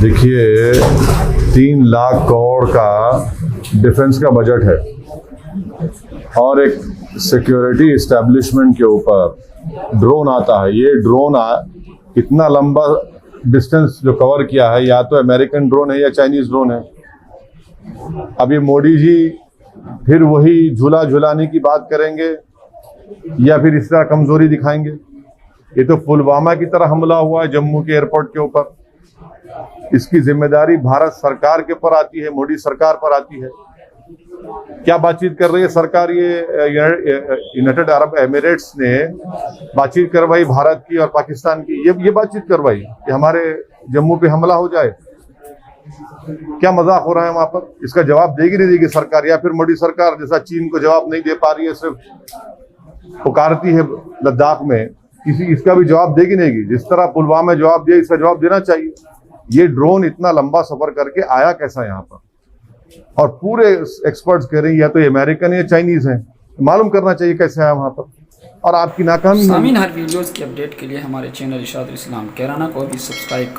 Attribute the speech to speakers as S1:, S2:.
S1: देखिए 3 लाख करोड़ का डिफेंस का बजट है और एक सिक्योरिटी इस्टेब्लिशमेंट के ऊपर ड्रोन आता है। ये ड्रोन इतना लंबा डिस्टेंस जो कवर किया है, या तो अमेरिकन ड्रोन है या चाइनीज ड्रोन है। अब ये मोदी जी फिर वही झूला झुलाने की बात करेंगे या फिर इस तरह कमजोरी दिखाएंगे। ये तो पुलवामा की तरह हमला हुआ है जम्मू के एयरपोर्ट के ऊपर। इसकी जिम्मेदारी भारत सरकार के ऊपर आती है, मोदी सरकार पर आती है। क्या बातचीत कर रही है सरकार? ये यूनाइटेड अरब एमिरेट्स ने बातचीत करवाई भारत की और पाकिस्तान की, ये बातचीत करवाई कि हमारे जम्मू पे हमला हो जाए। क्या मजाक हो रहा है वहां पर? इसका जवाब देगी नहीं देगी सरकार, या फिर मोदी सरकार जैसा चीन को जवाब नहीं दे पा रही है, सिर्फ पुकारती है लद्दाख में, इसका भी जवाब देगी नहीं। जिस तरह पुलवामा में जवाब दिया, इसका जवाब देना चाहिए। ये ड्रोन इतना लंबा सफर करके आया कैसा यहाँ पर? और पूरे एक्सपर्ट्स कह रहे हैं या तो ये अमेरिकन या चाइनीज हैं। मालूम करना चाहिए कैसे आया वहां पर। और आपकी नाकामी।
S2: सामीन, हर वीडियोस की अपडेट के लिए हमारे चैनल इरशाद इस्लाम कैराना को भी सब्सक्राइब कर